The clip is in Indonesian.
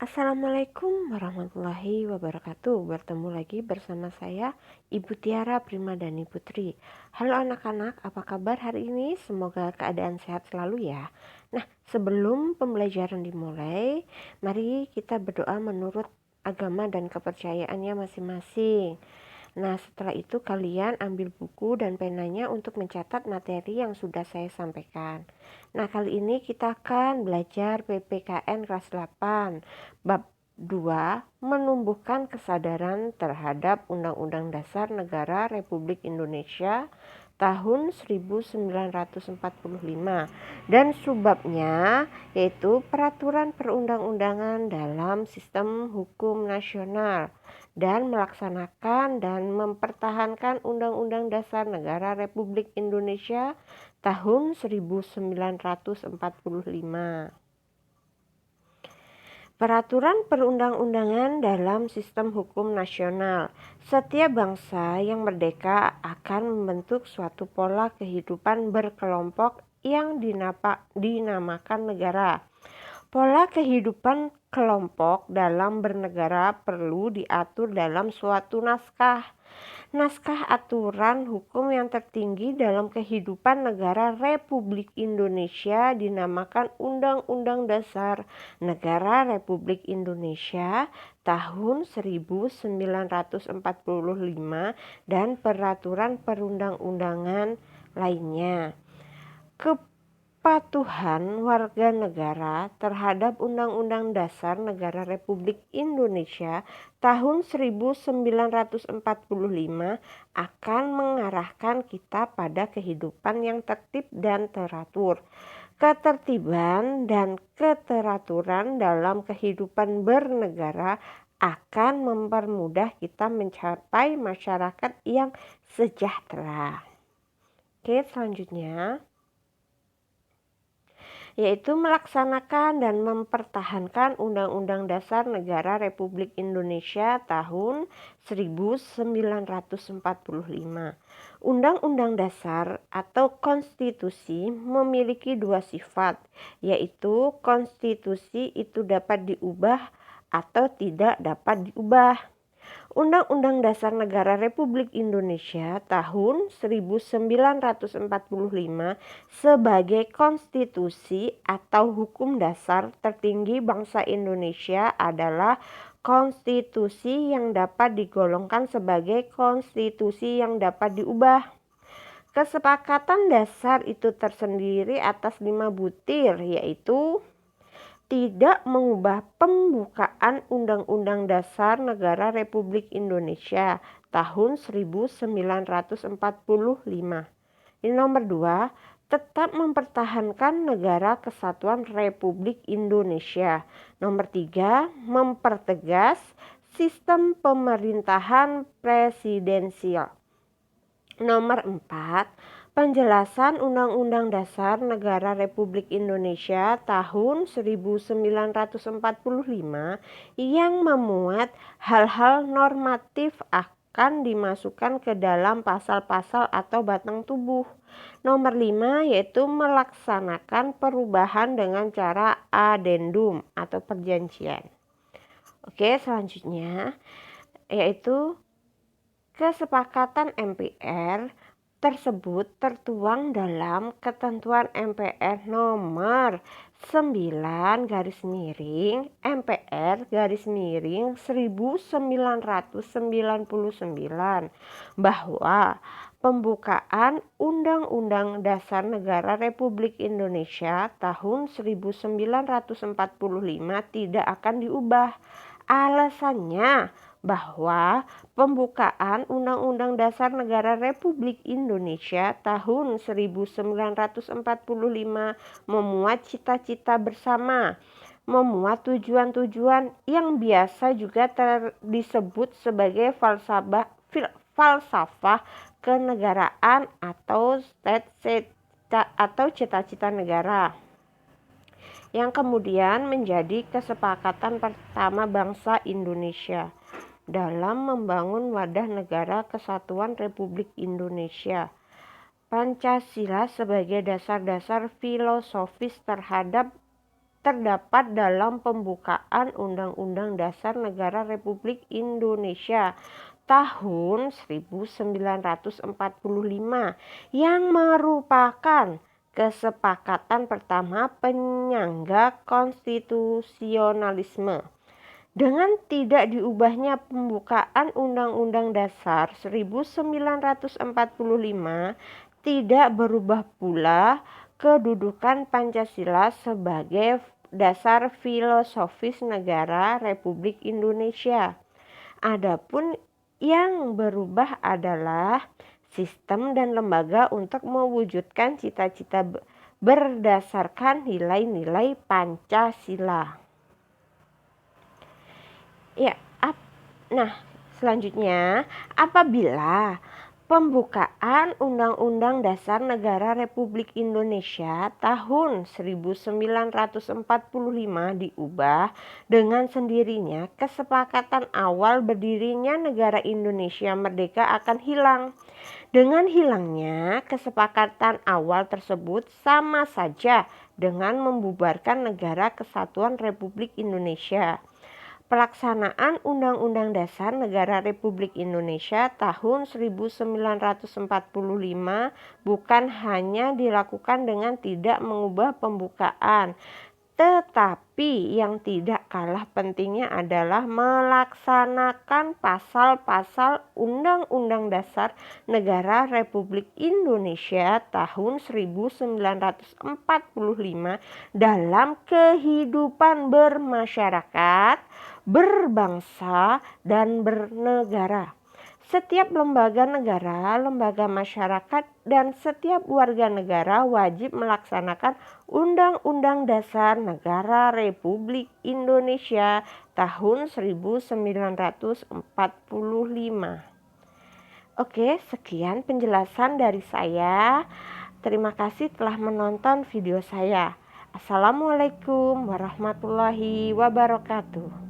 Assalamualaikum warahmatullahi wabarakatuh. Bertemu lagi bersama saya, Ibu Tiara Primadani Putri. Halo anak-anak, apa kabar hari ini? Semoga keadaan sehat selalu ya. Nah, sebelum pembelajaran dimulai, mari kita berdoa menurut agama dan kepercayaannya masing-masing. Nah, setelah itu kalian ambil buku dan penanya untuk mencatat materi yang sudah saya sampaikan. Nah, kali ini kita akan belajar PPKN kelas 8, bab 2, menumbuhkan kesadaran terhadap Undang-Undang Dasar Negara Republik Indonesia tahun 1945 dan subbabnya yaitu peraturan perundang-undangan dalam sistem hukum nasional dan melaksanakan dan mempertahankan Undang-Undang Dasar Negara Republik Indonesia tahun 1945. Peraturan perundang-undangan dalam sistem hukum nasional. Setiap bangsa yang merdeka akan membentuk suatu pola kehidupan berkelompok yang dinamakan negara. Pola kehidupan kelompok dalam bernegara perlu diatur dalam suatu naskah. Naskah aturan hukum yang tertinggi dalam kehidupan negara Republik Indonesia dinamakan Undang-Undang Dasar Negara Republik Indonesia tahun 1945 dan peraturan perundang-undangan lainnya. Kepatuhan warga negara terhadap Undang-Undang Dasar Negara Republik Indonesia tahun 1945 akan mengarahkan kita pada kehidupan yang tertib dan teratur. Ketertiban dan keteraturan dalam kehidupan bernegara akan mempermudah kita mencapai masyarakat yang sejahtera. Oke, selanjutnya yaitu melaksanakan dan mempertahankan Undang-Undang Dasar Negara Republik Indonesia tahun 1945. Undang-Undang Dasar atau konstitusi memiliki dua sifat, yaitu konstitusi itu dapat diubah atau tidak dapat diubah. Undang-Undang Dasar Negara Republik Indonesia tahun 1945 sebagai konstitusi atau hukum dasar tertinggi bangsa Indonesia adalah konstitusi yang dapat digolongkan sebagai konstitusi yang dapat diubah. Kesepakatan dasar itu tersendiri atas 5 butir, yaitu tidak mengubah pembukaan Undang-Undang Dasar Negara Republik Indonesia tahun 1945. Ini nomor 2, tetap mempertahankan Negara Kesatuan Republik Indonesia. Nomor 3, mempertegas sistem pemerintahan presidensial. Nomor 4, penjelasan Undang-Undang Dasar Negara Republik Indonesia tahun 1945 yang memuat hal-hal normatif akan dimasukkan ke dalam pasal-pasal atau batang tubuh. Nomor 5 yaitu melaksanakan perubahan dengan cara adendum atau perjanjian. Oke, selanjutnya yaitu kesepakatan MPR tersebut tertuang dalam ketentuan MPR nomor 9 MPR 1999 bahwa pembukaan Undang-Undang Dasar Negara Republik Indonesia tahun 1945 tidak akan diubah. Alasannya bahwa pembukaan Undang-Undang Dasar Negara Republik Indonesia tahun 1945 memuat cita-cita bersama, memuat tujuan-tujuan yang biasa juga disebut sebagai falsafah kenegaraan atau cita-cita negara, yang kemudian menjadi kesepakatan pertama bangsa Indonesia dalam membangun wadah negara kesatuan Republik Indonesia. Pancasila sebagai dasar-dasar filosofis terhadap terdapat dalam pembukaan Undang-Undang Dasar Negara Republik Indonesia tahun 1945 yang merupakan kesepakatan pertama penyangga konstitusionalisme. Dengan tidak diubahnya pembukaan Undang-Undang Dasar 1945, tidak berubah pula kedudukan Pancasila sebagai dasar filosofis negara Republik Indonesia. Adapun yang berubah adalah sistem dan lembaga untuk mewujudkan cita-cita berdasarkan nilai-nilai Pancasila. Ya, selanjutnya, apabila pembukaan Undang-Undang Dasar Negara Republik Indonesia tahun 1945 diubah, dengan sendirinya kesepakatan awal berdirinya negara Indonesia merdeka akan hilang. Dengan hilangnya kesepakatan awal tersebut sama saja dengan membubarkan Negara Kesatuan Republik Indonesia. Pelaksanaan Undang-Undang Dasar Negara Republik Indonesia tahun 1945 bukan hanya dilakukan dengan tidak mengubah pembukaan, tetapi yang tidak kalah pentingnya adalah melaksanakan pasal-pasal Undang-Undang Dasar Negara Republik Indonesia tahun 1945 dalam kehidupan bermasyarakat, berbangsa, dan bernegara. Setiap lembaga negara, lembaga masyarakat, dan setiap warga negara wajib melaksanakan Undang-Undang Dasar Negara Republik Indonesia tahun 1945. Oke, sekian penjelasan dari saya. Terima kasih telah menonton video saya. Assalamualaikum warahmatullahi wabarakatuh.